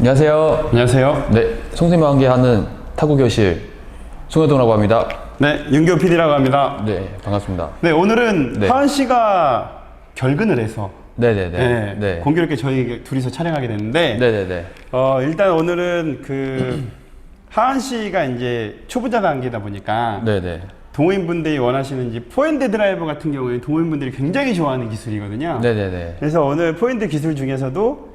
안녕하세요. 안녕하세요. 네, 송쌤과 함께하는 타구교실 송효동이라고 합니다. 네, 윤교 PD라고 합니다. 네, 반갑습니다. 네, 오늘은 네. 하은 씨가 결근을 해서 네네네. 네. 공교롭게 저희 둘이서 촬영하게 됐는데 네네네. 일단 오늘은 그 하은 씨가 이제 초보자 단계다 보니까 네네. 동호인분들이 원하시는 이제 포핸드 드라이버 같은 경우에 동호인분들이 굉장히 좋아하는 기술이거든요. 네네네. 그래서 오늘 포핸드 기술 중에서도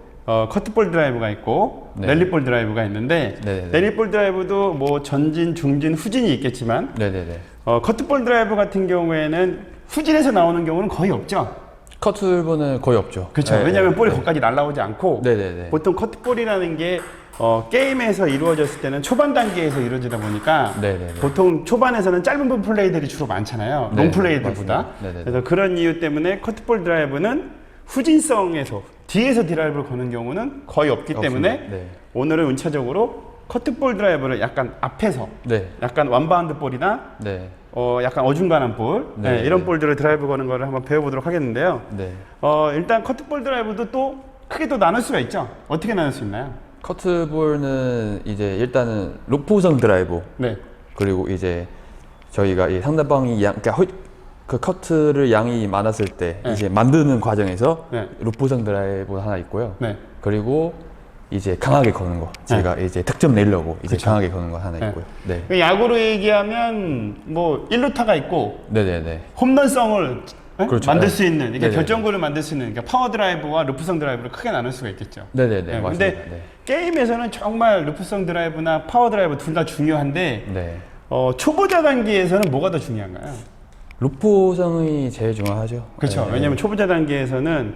커트볼 드라이브가 있고 네. 랠리볼 드라이브가 있는데 네네네. 랠리볼 드라이브도 뭐 전진, 중진, 후진이 있겠지만 네네네. 커트볼 드라이브 같은 경우에는 후진에서 나오는 경우는 거의 없죠. 커트볼은 거의 없죠. 그렇죠. 네, 왜냐하면 네. 볼이 거기까지 날아오지 않고 네네네. 보통 커트볼이라는 게 게임에서 이루어졌을 때는 초반 단계에서 이루어지다 보니까 네네네. 보통 초반에서는 짧은 분 플레이들이 주로 많잖아요. 네, 롱 플레이들보다. 맞습니다. 네네네. 그래서 그런 이유 때문에 커트볼 드라이브는 후진성에서 뒤에서 드라이브를 거는 경우는 거의 없기 때문에 없습니다. 네. 오늘은 운차적으로 커트볼 드라이브를 약간 앞에서 네. 약간 원바운드 볼이나 네. 약간 어중간한 볼 네, 이런 네. 볼들을 드라이브 거는 거를 한번 배워보도록 하겠는데요. 네. 일단 커트볼 드라이브도 또 크게 또 나눌 수가 있죠. 어떻게 나눌 수 있나요? 커트볼은 이제 일단은 로프성 드라이브 네. 그리고 이제 저희가 이 상대방이 그러니까 그 커트를 양이 많았을 때 네. 이제 만드는 과정에서 네. 루프성 드라이브 하나 있고요. 네. 그리고 이제 강하게 거는 거 제가 이제 득점 내려고 이제 그쵸. 강하게 거는 거 하나 네. 있고요. 네. 그 야구로 얘기하면 뭐 1루타가 있고 네네네. 홈런성을 그렇죠. 만들 네. 수 있는 이게 네네. 결정구를 만들 수 있는 그러니까 파워 드라이브와 루프성 드라이브를 크게 나눌 수가 있겠죠. 네네네. 네, 맞습니다. 근데 네. 게임에서는 정말 루프성 드라이브나 파워 드라이브 둘 다 중요한데 네. 초보자 단계에서는 뭐가 더 중요한가요? 루프성이 제일 중요하죠. 그렇죠. 네. 왜냐하면 초보자 단계에서는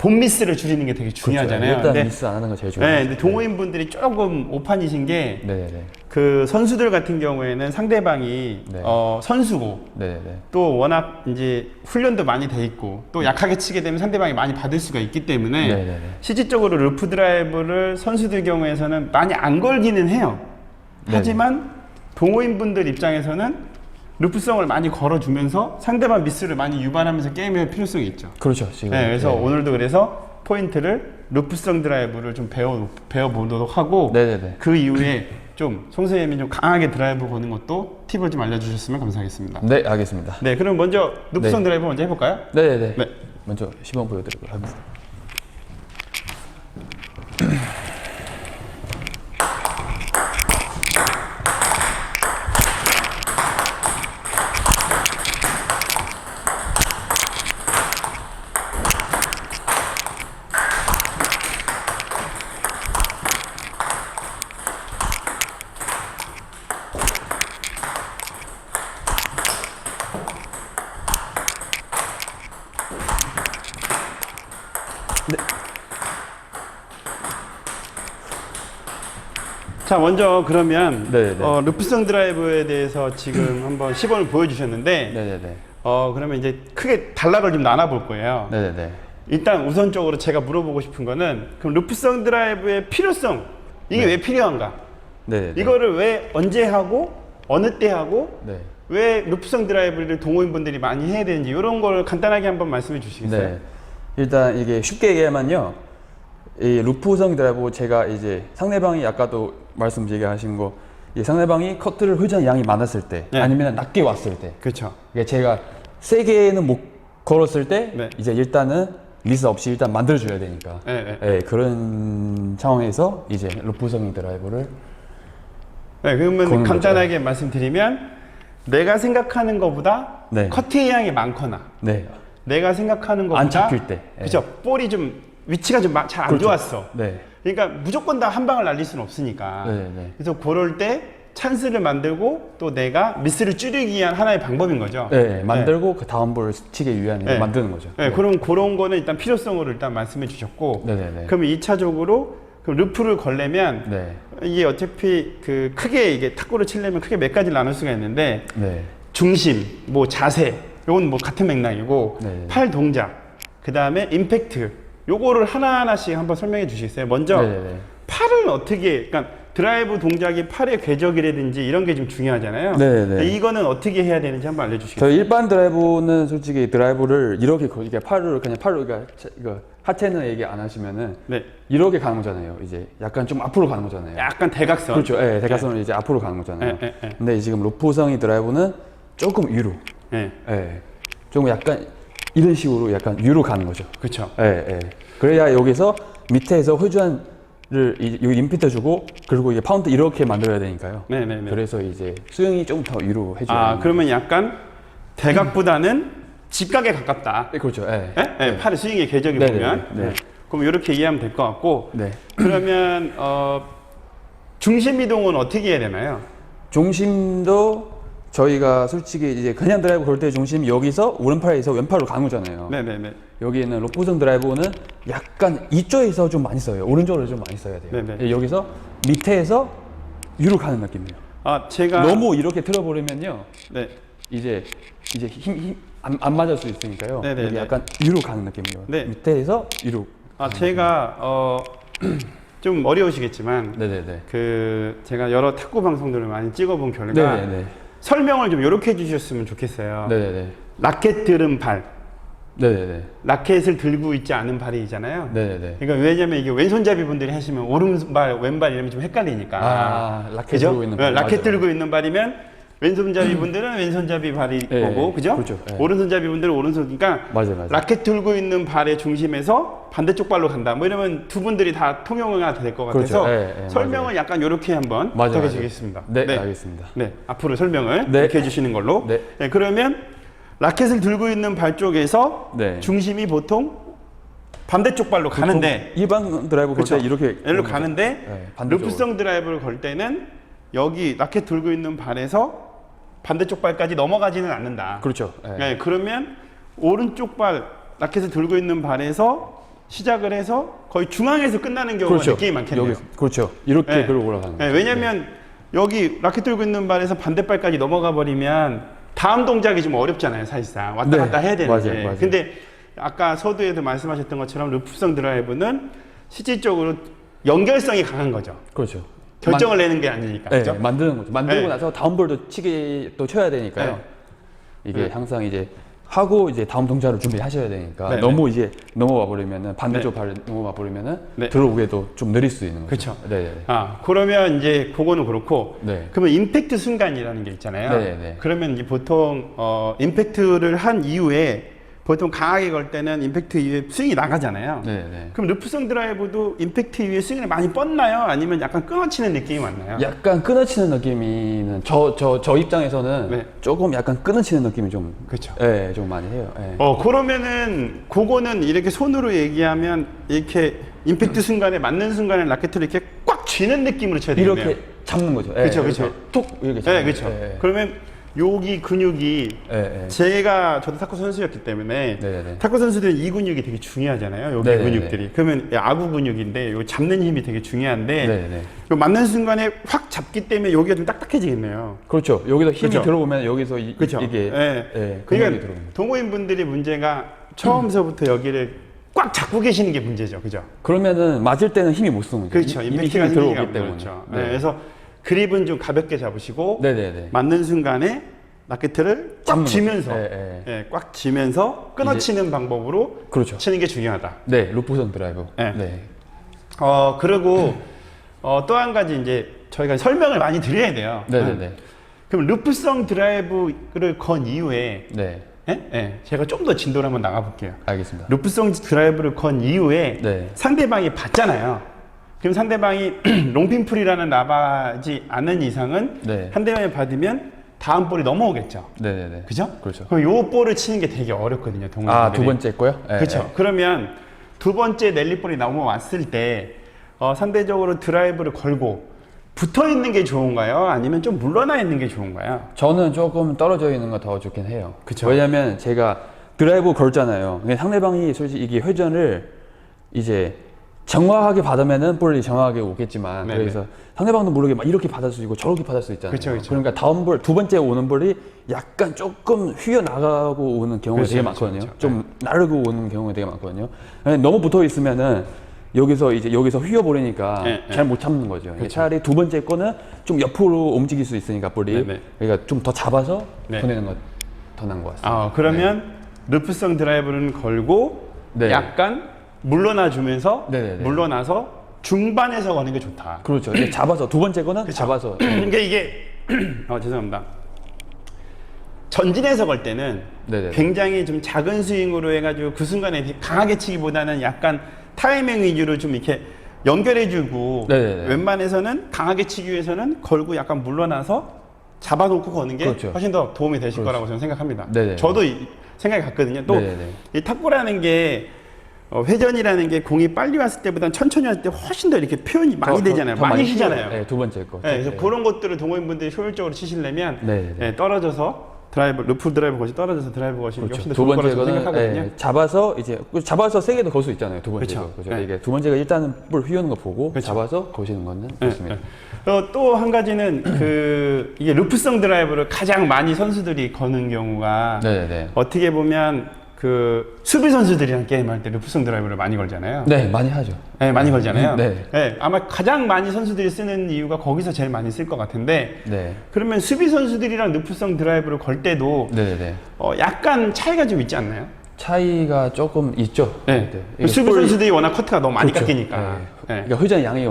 본 미스를 줄이는 게 되게 중요하잖아요. 그렇죠. 일단 근데, 미스 안 하는 거 제일 중요하죠. 네, 근데 동호인분들이 조금 오판이신 게 네네네. 그 선수들 같은 경우에는 상대방이 네. 선수고 네네네. 또 워낙 이제 훈련도 많이 돼 있고 또 약하게 치게 되면 상대방이 많이 받을 수가 있기 때문에 네네네. 실질적으로 루프 드라이브를 선수들 경우에서는 많이 안 걸기는 해요. 네네. 하지만 동호인분들 입장에서는 루프성을 많이 걸어주면서 상대방 미스를 많이 유발하면서 게임의 필요성이 있죠. 그렇죠. 지금. 네, 그래서 네. 오늘도 그래서 포인트를 루프성 드라이브를 좀 배워보도록 하고 네네네. 그 이후에 좀 송선생님이 좀 강하게 드라이브 거는 것도 팁을 좀 알려주셨으면 감사하겠습니다. 네, 알겠습니다. 네, 그럼 먼저 루프성 네. 드라이브 먼저 해볼까요? 네네네. 네. 먼저 시범 보여드리도록 하겠습니다. 자, 먼저 그러면 네네네. 루프성 드라이브에 대해서 지금 한번 시범을 보여주셨는데 네네네. 그러면 이제 크게 단락을 좀 나눠볼 거예요. 네네네. 일단 우선적으로 제가 물어보고 싶은 거는 그럼 루프성 드라이브의 필요성 이게 네. 왜 필요한가? 네네네. 이거를 왜 언제 하고 어느 때 하고 네. 왜 루프성 드라이브를 동호인분들이 많이 해야 되는지 이런 걸 간단하게 한번 말씀해 주시겠어요? 네. 일단 이게 쉽게 얘기하면요. 이 루프성 드라이브 제가 이제 상대방이 아까도 말씀드리신 거, 이 상대방이 커트를 휘저는 양이 많았을 때, 네. 아니면 낮게 왔을 때, 그렇죠. 이게 제가 세게는 못 걸었을 때, 네. 이제 일단은 미스 없이 일단 만들어줘야 되니까. 네, 네. 예, 그런 상황에서 이제 루프성 드라이브를 네, 그러면 거는 간단하게 말씀드리면 내가 생각하는 것보다 네. 커트의 양이 많거나 네. 내가 생각하는 것보다 안 잡힐 때. 예. 그렇죠. 볼이 좀 위치가 좀 잘 안 그렇죠. 좋았어. 네. 그러니까 무조건 다 한 방을 날릴 수는 없으니까. 네, 네. 그래서 그럴 때 찬스를 만들고 또 내가 미스를 줄이기 위한 하나의 방법인 거죠. 네, 만들고 그 다음 볼 치기 위한 네. 만드는 거죠. 네, 그런 거는 일단 필요성으로 일단 말씀해 주셨고. 네네네. 그럼 2차적으로 그럼 루프를 걸려면 네. 이게 어차피 그 크게 이게 탁구를 치려면 크게 몇 가지를 나눌 수가 있는데 네. 중심, 뭐 자세, 요건 뭐 같은 맥락이고 네. 팔 동작, 그 다음에 임팩트, 요거를 하나하나씩 한번 설명해 주시겠어요? 먼저 네네네. 팔은 어떻게, 그러니까 드라이브 동작이 팔의 궤적이라든지 이런 게 좀 중요하잖아요. 네네. 이거는 어떻게 해야 되는지 한번 알려주시겠어요? 저희 일반 드라이브는 솔직히 드라이브를 이렇게 팔을 그냥 팔로 그러니까 이거 하체는 얘기 안 하시면은 네. 이렇게 가는 거잖아요. 이제 약간 좀 앞으로 가는 거잖아요. 약간 대각선. 그렇죠. 예, 대각선으로 이제 앞으로 가는 거잖아요. 근데 지금 루프성이 드라이브는 조금 위로. 네. 예. 좀 약간 이런 식으로 약간 위로 가는 거죠. 그렇죠. 예, 예. 그래야 여기서 밑에서 회전을 여기 임피트 주고 그리고 이게 파운드 이렇게 만들어야 되니까요. 네네네. 그래서 이제 스윙이 좀 더 위로 해줘야 아, 그러면 약간 대각보다는 직각에 가깝다. 네, 그렇죠. 예. 네? 팔의 스윙의 궤적이 네네. 보면. 네. 그럼 이렇게 이해하면 될 것 같고. 네. 그러면 중심 이동은 어떻게 해야 되나요? 중심도 저희가 솔직히 이제 그냥 드라이브 걸 때 중심이 여기서 오른팔에서 왼팔로 가는 거잖아요. 네네네. 여기는 로프성 드라이브는 약간 이쪽에서 좀 많이 써요. 오른쪽으로 좀 많이 써야 돼요. 네네. 여기서 밑에서 위로 가는 느낌이에요. 아, 제가 너무 이렇게 틀어버리면요. 네. 이제 힘 안 맞을 수 있으니까요. 네네네. 여기 약간 위로 가는 느낌이에요. 네. 밑에서 위로. 아, 제가 좀 어려우시겠지만 네네네. 그 제가 여러 탁구 방송들을 많이 찍어본 결과 네네네. 설명을 좀 이렇게 해주셨으면 좋겠어요. 네네네. 라켓 들은 발, 네네네. 라켓을 들고 있지 않은 발이잖아요. 네네네. 그러니까 왜냐면 이게 왼손잡이 분들이 하시면 오른발, 왼발 이러면 좀 헷갈리니까. 아, 라켓 그죠? 들고 있는 네, 발. 라켓 맞아요. 들고 있는 발이면 왼손잡이 분들은 왼손잡이 발이 네, 거고, 그죠? 그렇죠. 네. 오른손잡이 분들은 오른손, 그러니까 맞아요. 라켓 들고 있는 발의 중심에서 반대쪽 발로 간다. 뭐 이러면 두 분들이 다 통용이 될 것 같아서 그렇죠. 네, 네, 설명을 약간 이렇게 한번 맞아요. 부탁드리겠습니다. 네, 알겠습니다. 네, 앞으로 설명을 네. 이렇게 해주시는 걸로. 네. 네, 그러면 라켓을 들고 있는 발 쪽에서 네. 중심이 보통 반대쪽 발로 가는데, 일반 드라이브 걸 때 그렇죠. 이렇게 일로 가는데 네, 반대쪽으로. 루프성 드라이브를 걸 때는 여기 라켓 들고 있는 발에서 반대쪽 발까지 넘어가지는 않는다. 그렇죠. 네. 네, 그러면 오른쪽 발 라켓을 들고 있는 발에서 시작을 해서 거의 중앙에서 끝나는 경우가 그렇죠. 느낌이 많겠네요. 여기, 그렇죠. 이렇게 네. 그리고 올라가는 네, 거죠. 왜냐면 여기 라켓 들고 있는 발에서 반대발까지 넘어가 버리면 다음 동작이 좀 어렵잖아요, 사실상. 왔다 네. 갔다 해야 되는데. 맞아요, 맞아요. 근데 아까 서두에도 말씀하셨던 것처럼 루프성 드라이브는 실질적으로 연결성이 강한 거죠. 그렇죠. 결정을 내는 게 아니니까. 네, 그죠? 만드는 거죠. 만들고 네. 나서 다음 볼도 치게 또 쳐야 되니까요. 네. 이게 네. 항상 이제 하고 이제 다음 동작을 준비하셔야 되니까 네, 너무 이제 넘어와 버리면은 반대쪽 발을 넘어와 버리면은 네. 들어오게도 좀 느릴 수 있는 거죠. 그렇죠. 네, 네. 아, 그러면 이제 그거는 그렇고. 네. 그러면 임팩트 순간이라는 게 있잖아요. 네, 네. 그러면 이제 보통 임팩트를 한 이후에 보통 강하게 걸 때는 임팩트 이후에 스윙이 나가잖아요. 네, 네. 그럼 루프성 드라이브도 임팩트 이후에 스윙을 많이 뻗나요? 아니면 약간 끊어치는 느낌이 맞나요? 약간 끊어치는 느낌이는 저 입장에서는 네. 조금 약간 끊어치는 느낌이 좀 그렇죠. 예, 좀 많이 해요. 예. 그러면은 그거는 이렇게 손으로 얘기하면 이렇게 임팩트 순간에 맞는 순간에 라켓을 이렇게 꽉 쥐는 느낌으로 쳐야 되겠네요. 이렇게 잡는 거죠. 예, 그쵸, 이렇게 그쵸. 툭 이렇게 네, 잡는 그렇죠. 거죠. 예, 예. 그러면 여기 근육이 예, 예. 저도 탁구 선수였기 때문에 네네네. 탁구 선수들은 이 근육이 되게 중요하잖아요. 여기 네네네. 근육들이. 그러면 아구 근육인데 요 잡는 힘이 되게 중요한데 네네. 요 맞는 순간에 확 잡기 때문에 여기가 좀 딱딱해지겠네요. 그렇죠. 여기서 힘이 그쵸? 들어오면 여기서 그렇죠. 이게 예. 근육이 그러니까 들어옵니다. 동호인 분들이 문제가 처음서부터 여기를 꽉 잡고 계시는 게 문제죠. 그죠? 그러면은 맞을 때는 힘이 못 쓰는 거죠. 그렇죠. 이미 임팩트가 힘이 들어오기 생기니까 때문에. 그렇죠. 네. 네, 그래서 그립은 좀 가볍게 잡으시고 네네네. 맞는 순간에 라켓을 꽉 잡는 쥐면서 거죠. 예, 예. 꽉 쥐면서 끊어치는 방법으로 그렇죠. 치는 게 중요하다. 네, 루프선 드라이브. 네. 네. 그리고 또 한 가지 이제 저희가 설명을 많이 드려야 돼요. 네네네. 그럼 루프성 드라이브를 건 이후에 네. 제가 좀 더 진도를 한번 나가볼게요. 알겠습니다. 루프성 드라이브를 건 이후에 네. 상대방이 받잖아요. 그럼 상대방이 롱핀풀이라는 나바지 않는 이상은 네. 상대방이 받으면 다음 볼이 넘어오겠죠. 네네네. 그죠? 그렇죠. 그럼 요 볼을 치는 게 되게 어렵거든요. 동호인들이. 아, 두 번째 거요? 네, 그렇죠. 네. 그러면 두 번째 랠리볼이 넘어왔을 때 상대적으로 드라이브를 걸고 붙어 있는 게 좋은가요? 아니면 좀 물러나 있는 게 좋은가요? 저는 조금 떨어져 있는 거 더 좋긴 해요. 그쵸. 왜냐면 제가 드라이브 걸잖아요. 근데 상대방이 솔직히 이게 회전을 이제 정확하게 받으면은 볼이 정확하게 오겠지만 네네. 그래서 상대방도 모르게 막 이렇게 받을 수 있고 저렇게 받을 수 있잖아요. 그쵸, 그쵸. 그러니까 다음 볼 두 번째 오는 볼이 약간 조금 휘어 나가고 오는 경우가 그쵸, 되게 그쵸, 많거든요. 그쵸. 좀 나르고 오는 경우가 되게 많거든요. 너무 붙어 있으면은 여기서 휘어버리니까 네, 잘 못 참는 거죠. 그렇죠. 차라리 두 번째 거는 좀 옆으로 움직일 수 있으니까 볼이 네, 네. 그러니까 좀 더 잡아서 네. 보내는 거 더 나은 것 같습니다. 그러면 루프성 드라이브는 걸고 네. 약간 물러나 주면서 네, 네, 네. 물러나서 중반에서 거는 게 좋다. 그렇죠. 이게 잡아서 두 번째 거는 그쵸. 잡아서 그러니까 이게 죄송합니다. 전진해서 걸 때는 네네. 굉장히 좀 작은 스윙으로 해가지고 그 순간에 강하게 치기보다는 약간 타이밍 위주로 좀 이렇게 연결해주고 네네네. 웬만해서는 강하게 치기 위해서는 걸고 약간 물러나서 잡아놓고 거는 게 그렇죠. 훨씬 더 도움이 되실 거라고 저는 생각합니다. 네네. 저도 생각이 갔거든요. 또 네네네. 이 탁구라는 게 회전이라는 게 공이 빨리 왔을 때보다는 천천히 왔을 때 훨씬 더 이렇게 표현이 많이 되잖아요. 더 많이 휘어요. 쉬잖아요. 네, 두 번째 거. 네, 그래서 그런 것들을 동호인분들이 효율적으로 치시려면 네네네. 떨어져서 드라이브, 루프 드라이브 것이 떨어져서 드라이브 것이는 게 훨씬 더 두 좋을 거라고 번째 저는 거는 생각하거든요. 잡아서 세게도 걸 수 있잖아요. 두 번째도. 그쵸. 그죠? 네. 이게 두 번째가 일단은 볼 휘우는 거 보고 그쵸. 잡아서 거시는 거는 네, 좋습니다. 또 한 가지는 이게 루프성 드라이브를 가장 많이 선수들이 거는 경우가 네네네. 어떻게 보면 수비 선수들이랑 게임할 때 루프성 드라이브를 많이 걸잖아요. 네, 많이 하죠. 네, 많이 걸잖아요. 네. 네, 아마 가장 많이 선수들이 쓰는 이유가 거기서 제일 많이 쓸 것 같은데 네. 그러면 수비 선수들이랑 루프성 드라이브를 걸 때도 네네네. 약간 차이가 좀 있지 않나요? 차이가 조금 있죠. 네. 이게 수비 볼이- 선수들이 워낙 커트가 너무 많이 그렇죠. 깎이니까. 네. 네. 그러니까 회전 양이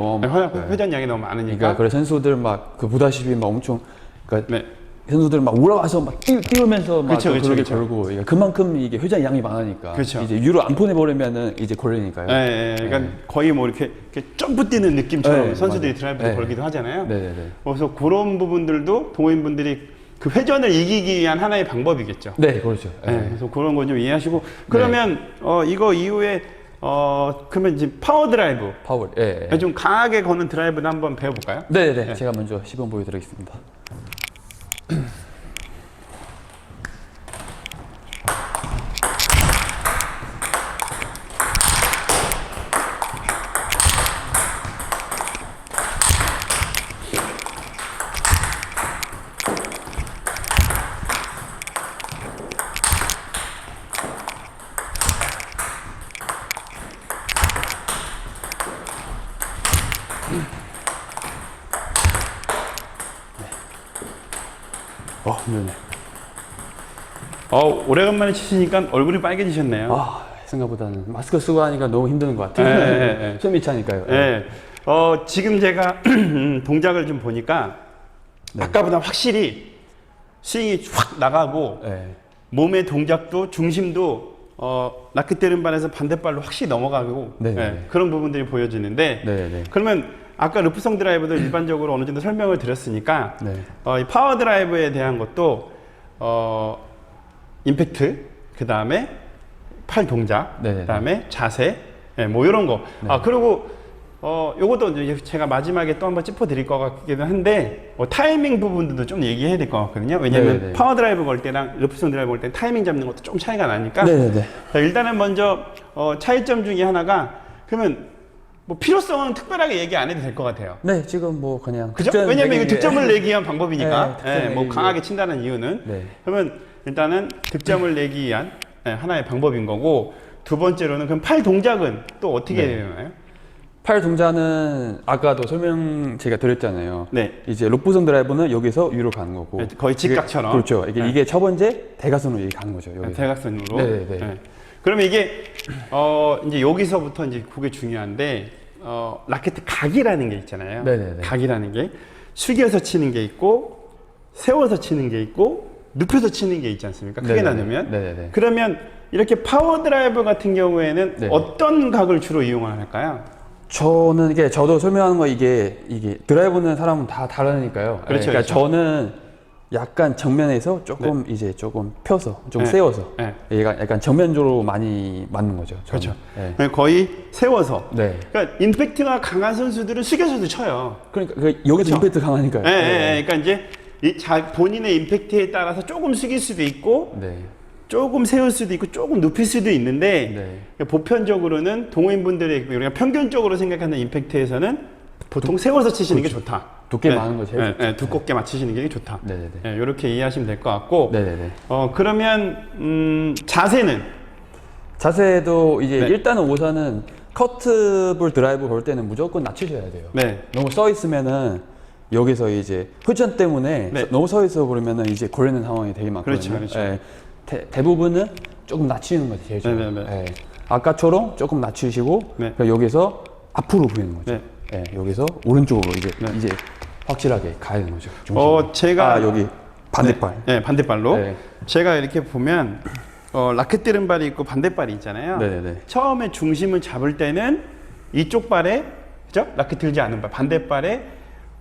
회전 양이 너무 많으니까. 그러니까 그래 선수들 막 보다시피 막 엄청 그러니까 네. 선수들 막 올라와서 막 띄우면서 막 그쵸, 그쵸, 그렇게 그쵸. 걸고 그러니까 그만큼 이게 회전 양이 많으니까 그쵸. 이제 위로 안 보내버리면은 이제 걸리니까요. 네, 그러니까 거의 뭐 이렇게 점프 뛰는 느낌처럼 네, 선수들이 맞아요. 드라이브를 네. 걸기도 하잖아요. 네네네. 그래서 그런 부분들도 동호인분들이 그 회전을 이기기 위한 하나의 방법이겠죠. 네, 그렇죠. 네, 그래서 그런 거 좀 이해하시고 그러면 이거 이후에 그러면 이제 파워 드라이브 파울. 예. 예. 좀 강하게 거는 드라이브를 한번 배워볼까요? 네네. 제가 먼저 시범 보여드리겠습니다. 네네. 오래간만에 치시니까 얼굴이 빨개지셨네요. 아, 생각보다는 마스크 쓰고 하니까 너무 힘든 것 같아요. 네. 숨이 차니까요. 네. 지금 제가 동작을 좀 보니까 아까보다 확실히 스윙이 확 나가고 네. 몸의 동작도 중심도 라켓 때리는 발에서 반대발로 확실히 넘어가고 네. 그런 부분들이 보여지는데 네네. 그러면 아까 루프성 드라이브도 일반적으로 어느 정도 설명을 드렸으니까 네. 이 파워 드라이브에 대한 것도 임팩트 그 다음에 팔 동작 네네네. 그 다음에 자세 뭐 이런 거 그리고 요것도 이제 제가 마지막에 또 한번 짚어드릴 것 같기도 한데 타이밍 부분들도 좀 얘기해야 될 것 같거든요. 왜냐면 네네네. 파워 드라이브 걸 때랑 루프성 드라이브 걸 때 타이밍 잡는 것도 좀 차이가 나니까 네네네. 자, 일단은 먼저 차이점 중에 하나가 그러면 뭐 필요성은 특별하게 얘기 안 해도 될 것 같아요. 네, 지금 뭐 그냥 그죠? 득점 왜냐면 이거 내기- 득점을 내기 위한 방법이니까. 네, 득점 뭐 내기 강하게 친다는 이유는. 네. 그러면 일단은 득점을 내기 위한 하나의 방법인 거고 두 번째로는 그럼 팔 동작은 또 어떻게 네. 되나요? 팔 동작은 아까도 설명 제가 드렸잖아요. 네. 이제 록부선 드라이브는 여기서 위로 가는 거고. 네, 거의 직각처럼. 그렇죠. 네. 이게 첫 번째 대각선으로 이렇게 가는 거죠. 여기. 대각선으로. 네네네. 그러면 이게 이제 여기서부터 이제 그게 중요한데 라켓 각이라는 게 있잖아요. 네네네. 각이라는 게 숙여서 치는 게 있고 세워서 치는 게 있고 눕혀서 치는 게 있지 않습니까? 크게 네네네. 나누면. 네네네. 그러면 이렇게 파워 드라이브 같은 경우에는 네. 어떤 각을 주로 이용할까요? 저도 설명하는 거 이게 드라이브는 사람은 다 다르니까요. 그렇죠, 그러니까 그렇죠. 저는 약간 정면에서 조금 이제 조금 펴서 좀 네. 세워서 네. 얘가 약간 정면적으로 많이 맞는 거죠. 저는. 그렇죠. 네. 거의 세워서. 네. 그러니까 임팩트가 강한 선수들은 숙여서도 쳐요. 그러니까 여기서 그렇죠. 임팩트 강하니까요. 그러니까 이제 본인의 임팩트에 따라서 조금 숙일 수도 있고 네. 조금 세울 수도 있고 조금 눕힐 수도 있는데 네. 보편적으로는 동호인분들의 우리가 평균적으로 생각하는 임팩트에서는 보통 세워서 치시는 게 좋다. 두께 많은 거 제일 좋죠. 두껍게 맞추시는 게 좋다. 네네네. 이렇게 이해하시면 될 것 같고 네네네. 그러면 자세는 자세도 이제 네. 일단은 우선은 커트볼 드라이브 걸 때는 무조건 낮추셔야 돼요. 네. 너무 서 있으면은 여기서 이제 회전 때문에 네. 너무 서 있어 버리면은 이제 걸리는 상황이 되게 많거든요. 그렇죠, 그렇죠. 예, 대부분은 조금 낮추는 것이 제일 좋아요. 네, 네, 예. 아까처럼 조금 낮추시고 네. 그러니까 여기서 앞으로 보이는 거죠. 네. 예, 여기서 오른쪽으로 이제 네. 이제 확실하게 가야 되는 거죠. 중심으로. 제가 여기 반대발. 네, 반대발로. 네. 제가 이렇게 보면 라켓 들은 발이 있고 반대발이 있잖아요. 네네네. 처음에 중심을 잡을 때는 이쪽 발에 그죠? 라켓 들지 않은 발 반대발에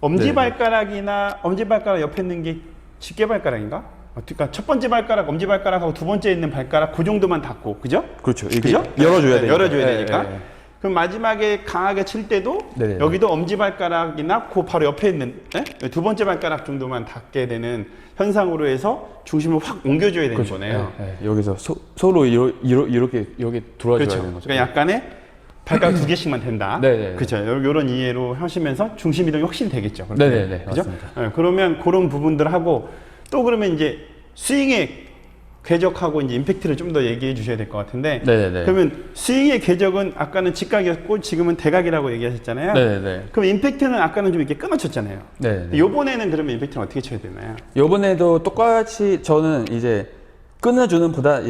엄지발가락이나 엄지발가락 옆에 있는 게 집게발가락인가? 그러니까 첫 번째 발가락, 엄지발가락하고 두 번째 있는 발가락 그 정도만 닿고 그죠? 그렇죠. 이게 그죠? 열어줘야 네, 되니까. 열어줘야 예, 되니까. 예, 예. 그럼 마지막에 강하게 칠 때도 네네. 여기도 엄지발가락이나 그 바로 옆에 있는 두 번째 발가락 정도만 닿게 되는 현상으로 해서 중심을 확 옮겨줘야 되는 거네요. 예, 예. 여기서 서로 이렇게 여기 들어와줘야 그렇죠. 되는 거죠. 그러니까 약간의 발가락 두 개씩만 된다. 네네. 그렇죠. 이런 이해로 하시면서 중심 이동이 훨씬 되겠죠. 그렇게. 네네네. 그죠? 맞습니다. 네, 그러면 그런 부분들 하고 또 그러면 이제 스윙의 궤적하고 이제 임팩트를 좀 더 얘기해 주셔야 될 것 같은데. 네네네. 그러면 스윙의 궤적은 아까는 직각이었고 지금은 대각이라고 얘기하셨잖아요. 네네. 그럼 임팩트는 아까는 좀 이렇게 끊어쳤잖아요. 네네. 요번에는 그러면 임팩트는 어떻게 쳐야 되나요? 요번에도 똑같이 저는 이제 끊어주는 보다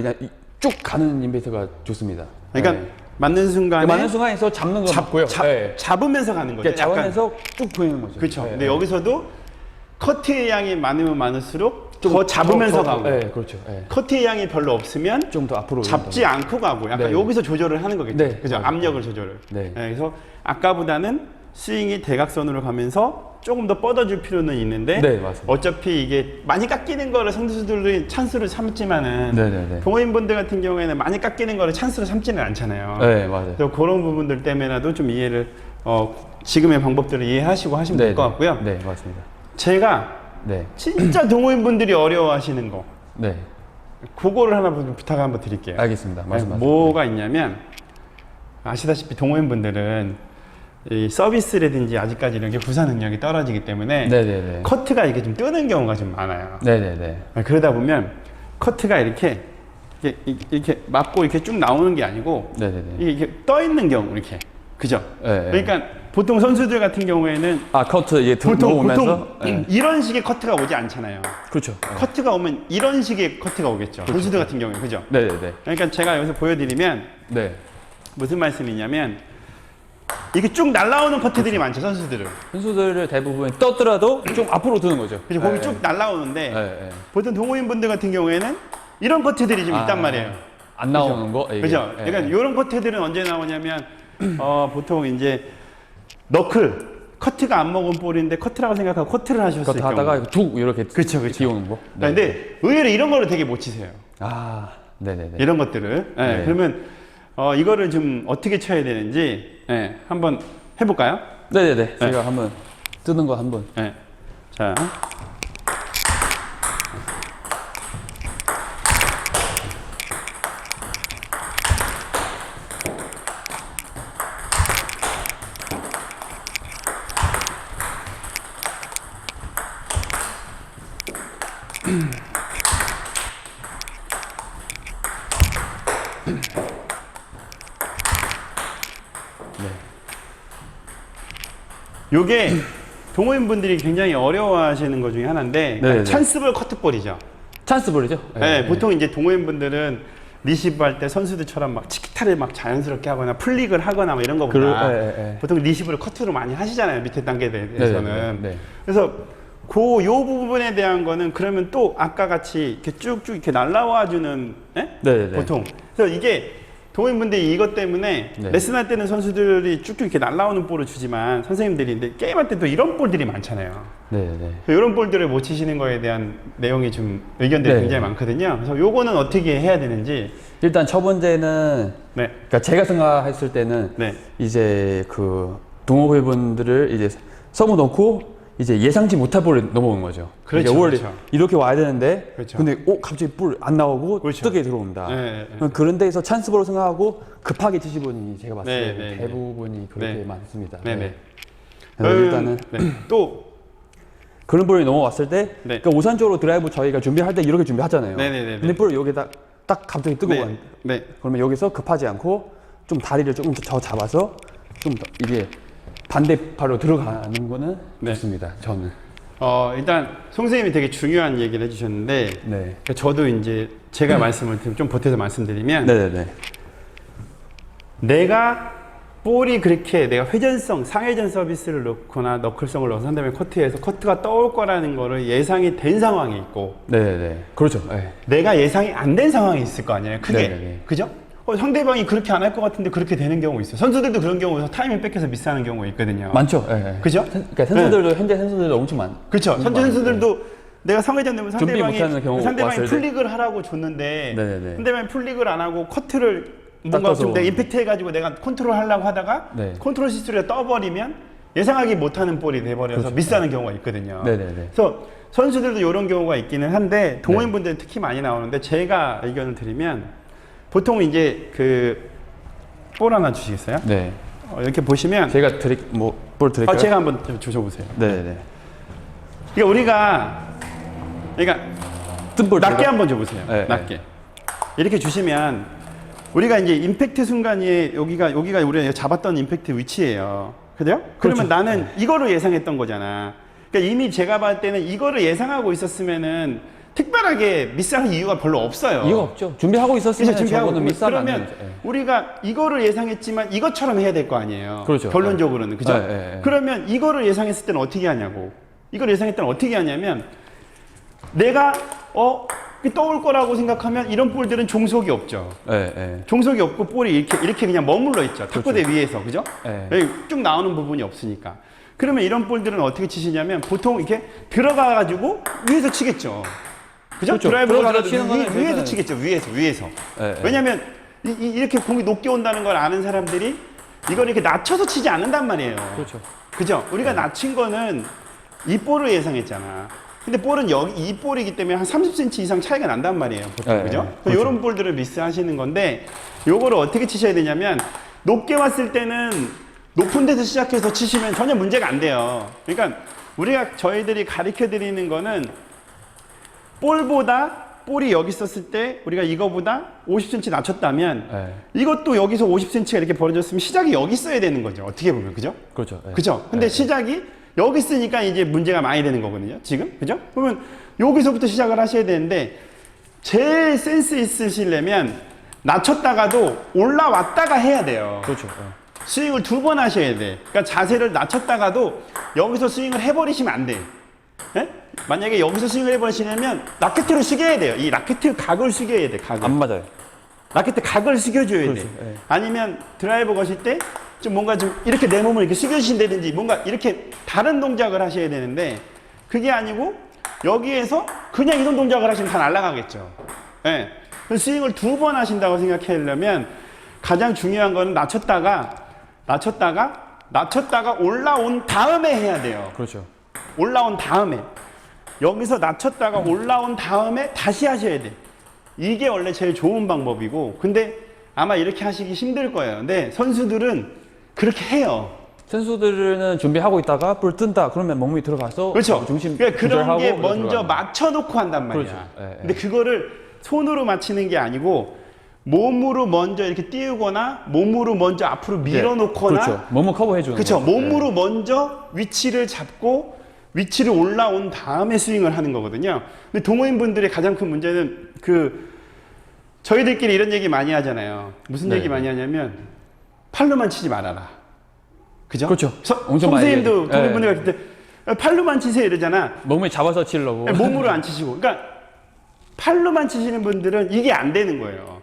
쭉 가는 임팩트가 좋습니다. 그러니까 네. 맞는 순간에 맞는 순간에서 잡는 거 맞고요. 네. 잡으면서 가는 거죠. 이렇게 잡으면서 쭉 보이는 거죠. 그렇죠. 네. 근데 여기서도 커트의 양이 많으면 많을수록 더 잡으면서 가고 네, 그렇죠. 네. 커트의 양이 별로 없으면 좀 더 앞으로 잡지 않고 가고 약간 네. 여기서 조절을 하는 거겠죠. 네, 그죠? 맞아요. 압력을 조절을. 네. 그래서 아까보다는 스윙이 대각선으로 가면서 조금 더 뻗어줄 필요는 있는데 네, 맞습니다. 어차피 이게 많이 깎이는 거를 선수들이 찬스를 삼지만은 네네네. 동호인분들 같은 경우에는 많이 깎이는 거를 찬스로 삼지는 않잖아요. 네, 맞아요. 그래서 그런 부분들 때문에라도 좀 이해를 지금의 방법들을 이해하시고 하시면 될 것 같고요. 네, 맞습니다. 제가 네. 진짜 동호인분들이 어려워하시는 거 네. 그거를 하나 부탁 한번 드릴게요. 알겠습니다. 말씀하세요. 뭐가 있냐면 아시다시피 동호인분들은 이 서비스라든지 아직까지 이렇게 구사 능력이 떨어지기 때문에 네네네. 커트가 이게 좀 뜨는 경우가 좀 많아요. 네네네. 그러다 보면 커트가 이렇게 맞고 이렇게 쭉 나오는 게 아니고 네네네. 이게 떠 있는 경우 이렇게 그죠? 네, 그러니까 보통 선수들 같은 경우에는 커트 이게 들어오면서 이런 식의 커트가 오지 않잖아요. 그렇죠. 커트가 오면 이런 식의 커트가 오겠죠. 선수들 같은 경우에 그죠? 네네네. 그러니까 제가 여기서 보여드리면 네. 무슨 말씀이냐면 이게 쭉 날라오는 커트들이 많죠 선수들은. 선수들을 대부분 떴더라도 좀 앞으로 드는 거죠. 그래서 거기 쭉 날라오는데 네. 보통 동호인분들 같은 경우에는 이런 커트들이 좀 있단 말이에요. 안 나오는 거. 이게. 그죠? 네. 그러니까 이런 커트들은 언제 나오냐면 보통 이제 너클 커트가 안 먹은 볼인데 커트라고 생각하고 커트를 하셨을 커트 경우. 하다가 툭 이렇게 그쵸. 띄우는 거. 네. 근데 의외로 이런 거를 되게 못 치세요. 네네네. 이런 것들을. 네. 네. 그러면 이거를 좀 어떻게 쳐야 되는지 한번 해볼까요? 네네네. 제가 한번 뜨는 거 한번. 네. 자. 요게 동호인분들이 굉장히 어려워하시는 것 중에 하나인데 네네. 찬스볼 커트볼이죠. 찬스볼이죠. 네, 보통 이제 동호인분들은 리시브 할 때 선수들처럼 막 치키타를 막 자연스럽게 하거나 플릭을 하거나 뭐 이런 거보다 보통 리시브를 커트로 많이 하시잖아요. 밑에 단계에 대해서는. 네. 그래서 요 부분에 대한 거는 그러면 또 아까 같이 이렇게 쭉쭉 이렇게 날라와 주는 네네. 보통. 그래서 이게 동호인분들이 이것 때문에 네. 레슨할 때는 선수들이 쭉쭉 이렇게 날라오는 볼을 주지만 선생님들이 근데 게임할 때 또 이런 볼들이 많잖아요. 네네. 이런 볼들을 못 치시는 거에 대한 내용이 좀 의견들이 네. 굉장히 많거든요. 그래서 요거는 어떻게 해야 되는지. 일단 첫 번째는 네. 그러니까 제가 생각했을 때는 네. 이제 그 동호회분들을 이제 서브 넣고 이제 예상치 못할 볼을 넘어오는 거죠. 그렇죠, 이게 원래 그렇죠. 이렇게 와야 되는데 그렇죠. 근데 갑자기 볼 안 나오고 그렇죠. 뜨게 들어온다. 네, 그런 데에서 찬스볼을 생각하고 급하게 치신 분이 제가 봤을 때 네, 네, 대부분이 그렇게 네. 많습니다. 네네. 그래서 일단은 또 그런 볼이 넘어왔을 때 네. 그러니까 우선적으로 드라이브 저희가 준비할 때 이렇게 준비하잖아요. 네네네. 근데 볼을 여기다 딱 갑자기 뜨고 네. 간 네. 그러면 여기서 급하지 않고 좀 다리를 조금 더 잡아서 좀 더 이게 반대파로 들어가는 거는 네. 좋습니다. 저는. 일단 송 선생님이 되게 중요한 얘기를 해주셨는데 네. 그러니까 저도 이제 제가 말씀을 좀 보태서 말씀드리면 네네네. 내가 볼이 그렇게 내가 회전성, 상회전 서비스를 넣거나 너클성을 넣어서 상대방 커트에서 커트가 떠올 거라는 거를 예상이 된 상황이 있고 네네. 그렇죠. 네. 내가 예상이 안 된 상황이 있을 거 아니에요. 크게. 네네네. 그죠? 상대방이 그렇게 안 할 것 같은데 그렇게 되는 경우 있어요. 선수들도 그런 경우에서 타이밍 뺏겨서 미스하는 경우가 있거든요. 많죠. 네. 그죠? 그러니까 선수들도 현재 선수들도 엄청 많. 그렇죠. 엄청 선수들도 내가 상회전 되면 준비 못하는 경우 상대방이 왔을 때. 플릭을 하라고 줬는데 네네네. 상대방이 플릭을 안 하고 커트를 뭔가 닦아서 좀 내가 임팩트 해가지고 내가 컨트롤 하려고 하다가 네. 컨트롤 실수를 떠버리면 예상하기 못하는 볼이 돼버려서 그렇죠. 미스하는 경우가 있거든요. 네네네. 그래서 선수들도 이런 경우가 있기는 한데 동호인분들은 특히 많이 나오는데 제가 의견을 드리면 보통 이제 그 볼 하나 주시겠어요? 네. 이렇게 보시면 제가 볼 드릴까요? 제가 한번 좀 주셔보세요. 네네. 그러니까 우리가 그러니까 뜬볼 낮게 한번 줘보세요. 네, 낮게 이렇게 주시면 우리가 이제 임팩트 순간에 여기가 우리가 잡았던 임팩트 위치예요. 그죠? 그러면 그렇죠. 나는 이거를 예상했던 거잖아. 그러니까 이미 제가 봤을 때는 이거를 예상하고 있었으면은 특별하게 미스할 이유가 별로 없어요. 이유가 없죠. 준비하고 있었으면 그래서 준비하고 저거는 미스하면 안 그러면 되죠. 네. 우리가 이거를 예상했지만 이것처럼 해야 될 거 아니에요. 그렇죠. 결론적으로는 그죠? 네, 네, 네. 그러면 이거를 예상했을 때는 어떻게 하냐고. 이걸 예상했을 때는 어떻게 하냐면 내가 떠올 거라고 생각하면 이런 볼들은 종속이 없죠. 네, 네. 종속이 없고 볼이 이렇게 그냥 머물러 있죠. 탁구대 위에서 그죠? 네. 여기 쭉 나오는 부분이 없으니까. 그러면 이런 볼들은 어떻게 치시냐면 보통 이렇게 들어가가지고 위에서 치겠죠. 그죠? 그렇죠. 드라이버가 들어가서 치는 치는 위에서 거는 그거는- 치겠죠. 위에서. 네, 네. 왜냐면 이렇게 공이 높게 온다는 걸 아는 사람들이 이걸 이렇게 낮춰서 치지 않는단 말이에요. 그렇죠. 그죠? 우리가 낮춘 거는 이 볼을 예상했잖아. 근데 볼은 이 볼이기 때문에 한 30cm 이상 차이가 난단 말이에요. 보통. 네, 그죠? 네. 그래서 이런 볼들을 미스하시는 건데 요거를 어떻게 치셔야 되냐면 높게 왔을 때는 높은 데서 시작해서 치시면 전혀 문제가 안 돼요. 그러니까 저희들이 가르쳐 드리는 거는 볼이 여기 있었을 때 우리가 이거보다 50cm 낮췄다면 네. 이것도 여기서 50cm가 이렇게 벌어졌으면 시작이 여기 있어야 되는 거죠. 어떻게 보면. 그죠? 그렇죠. 네. 그죠? 근데 네. 시작이 여기 있으니까 이제 문제가 많이 되는 거거든요. 지금. 그죠? 그러면 여기서부터 시작을 하셔야 되는데 제일 센스 있으시려면 낮췄다가도 올라왔다가 해야 돼요. 그렇죠. 네. 스윙을 2번 하셔야 돼. 그러니까 자세를 낮췄다가도 여기서 스윙을 해버리시면 안 돼. 예? 만약에 여기서 스윙을 해버리시려면 라켓을 숙여야 돼요. 이 라켓 각을 숙여야 돼. 각을. 안 맞아요. 라켓 각을 숙여줘야 그렇죠. 돼. 예. 아니면 드라이버 거실 때 좀 뭔가 좀 이렇게 내 몸을 이렇게 숙여주신다든지 뭔가 이렇게 다른 동작을 하셔야 되는데 그게 아니고 여기에서 그냥 이런 동작을 하시면 다 날아가겠죠. 예. 그래서 스윙을 2번 하신다고 생각하려면 가장 중요한 거는 낮췄다가 올라온 다음에 해야 돼요. 그렇죠. 올라온 다음에 여기서 낮췄다가 올라온 다음에 다시 하셔야 돼. 이게 원래 제일 좋은 방법이고 근데 아마 이렇게 하시기 힘들 거예요. 근데 선수들은 그렇게 해요. 선수들은 준비하고 있다가 볼 뜬다. 그러면 몸이 들어가서 그렇죠. 중심 그러니까 그런 조절하고 게 먼저 들어가는 맞춰놓고 한단 말이야. 그렇죠. 예, 예. 근데 그거를 손으로 맞히는 게 아니고 몸으로 먼저 이렇게 띄우거나 몸으로 먼저 앞으로 밀어놓거나 그렇죠. 몸을 커버해 주는 그렇죠. 거죠. 몸으로 먼저 위치를 잡고 위치를 올라온 다음에 스윙을 하는 거거든요. 근데 동호인분들의 가장 큰 문제는 저희들끼리 이런 얘기 많이 하잖아요. 무슨 네. 얘기 많이 하냐면 팔로만 치지 말아라. 그죠? 그렇죠. 엄청 많이 선생님도 얘기해요. 동호인분들 같을 때 팔로만 치세요 이러잖아. 몸을 잡아서 치려고. 몸으로 안 치시고. 그러니까 팔로만 치시는 분들은 이게 안 되는 거예요.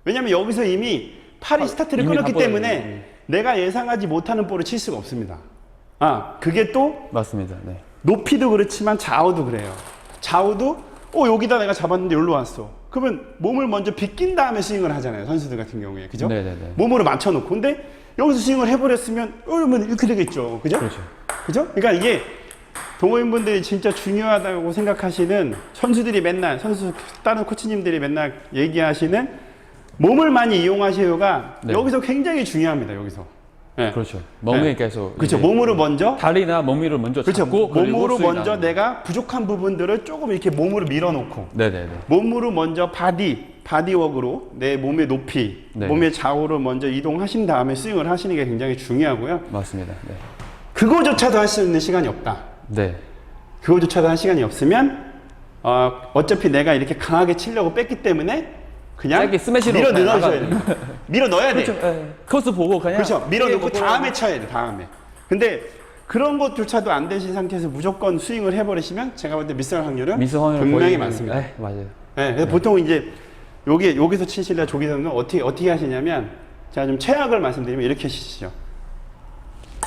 왜냐면 여기서 이미 팔이 스타트를 이미 끊었기 다 때문에 내가 예상하지 못하는 볼을 칠 수가 없습니다. 그게 또 맞습니다. 네. 높이도 그렇지만 좌우도 그래요. 좌우도 여기다 내가 잡았는데 여기로 왔어. 그러면 몸을 먼저 비낀 다음에 스윙을 하잖아요. 선수들 같은 경우에. 그죠? 네네네. 몸으로 맞춰놓고. 근데 여기서 스윙을 해버렸으면 그러면 이렇게 되겠죠. 그죠? 그렇죠. 그죠? 그러니까 이게 동호인분들이 진짜 중요하다고 생각하시는 선수들이 다른 코치님들이 맨날 얘기하시는 몸을 많이 이용하세요가 네. 여기서 굉장히 중요합니다. 여기서. 네. 그렇죠. 몸에 네. 계속. 그렇죠. 이제 몸으로 먼저. 다리나 몸 위로 먼저 그렇죠. 잡고 그리고 몸으로 스윙 먼저 하는 내가 부족한 부분들을 조금 이렇게 몸으로 밀어놓고. 네네네. 몸으로 먼저 바디, 바디워크로 내 몸의 높이, 네. 몸의 좌우로 먼저 이동하신 다음에 스윙을 하시는 게 굉장히 중요하고요. 맞습니다. 네. 그거조차도 할 수 있는 시간이 없다. 네. 그거조차도 할 시간이 없으면 어차피 내가 이렇게 강하게 치려고 뺐기 때문에 그냥 짧게 스매시로 밀어 그냥 넣어줘야 나가- 돼. 밀어 넣어야 돼. 그렇죠. 예. 코스 보고 그냥. 그렇죠. 밀어 넣고 크게 다음에 보고. 쳐야 돼. 다음에. 근데 그런 것조차도 안 되신 상태에서 무조건 스윙을 해버리시면 제가 볼 때 미스할 확률은 미스 확률 분명히 거의- 많습니다. 네, 맞아요. 네, 그래서 보통 이제 여기서 치실래 조기서는 어떻게 하시냐면 제가 좀 최악을 말씀드리면 이렇게 치시죠.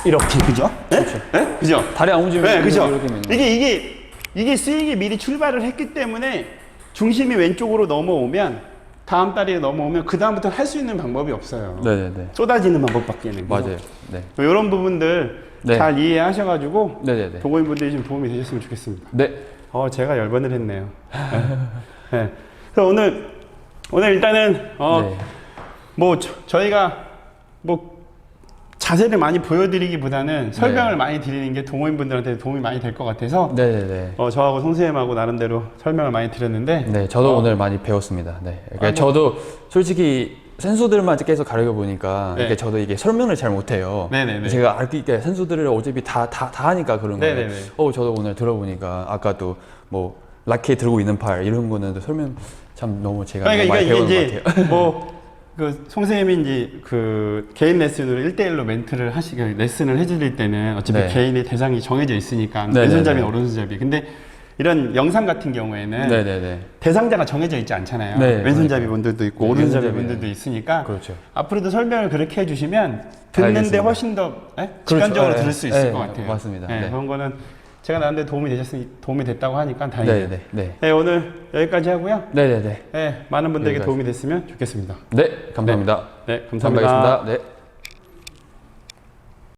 이렇게 그죠? 네? 네? 그죠? 다리 안 움직이면 네, 그죠? 이렇게 밀는. 이게 스윙이 미리 출발을 했기 때문에 중심이 왼쪽으로 넘어오면 다음 다리에 넘어오면 그 다음부터 할 수 있는 방법이 없어요. 네네네. 쏟아지는 방법밖에 는 맞아요. 네. 이런 부분들 네. 잘 이해하셔가지고 네네네. 동호인분들이 좀 도움이 되셨으면 좋겠습니다. 네. 제가 열번을 했네요. 네. 그래서 오늘 일단은 네. 뭐 저희가 뭐 자세를 많이 보여드리기보다는 설명을 많이 드리는 게 동호인분들한테 도움이 많이 될 것 같아서 네네네. 저하고 송쌤하고 나름대로 설명을 많이 드렸는데 네, 저도 오늘 많이 배웠습니다. 네. 그러니까 저도 솔직히 선수들만 계속 가르쳐 보니까 네. 이게 저도 이게 설명을 잘 못해요. 네네네. 제가 알게 선수들을 어차피 다 하니까 그런 거예요. 네네네. 저도 오늘 들어보니까 아까 또 뭐 라켓 들고 있는 팔 이런 거는 또 설명 참 너무 제가 그러니까 많이 이게 배우는 이제 것 같아요. 그 송쌤이 이제 그 개인 레슨으로 1대1로 멘트를 레슨을 해드릴 때는 어차피 네. 개인의 대상이 정해져 있으니까 네네네. 왼손잡이나 오른손잡이. 근데 이런 영상 같은 경우에는 네네네. 대상자가 정해져 있지 않잖아요. 네, 왼손잡이 분들도 있고 네, 오른손잡이 왼손잡이. 분들도 있으니까 그렇죠. 앞으로도 설명을 그렇게 해주시면 듣는데 알겠습니다. 훨씬 더 그렇죠. 직관적으로 네, 들을 수 있을 네, 것 같아요. 맞습니다. 네, 네. 그런 거는 제가 나한테 도움이 됐다고 하니까 다행이에요. 네네. 네. 네, 오늘 여기까지 하고요. 네네네. 네, 많은 분들에게 여기까지. 도움이 됐으면 좋겠습니다. 네, 감사합니다. 네, 감사합니다. 감사합니다. 네.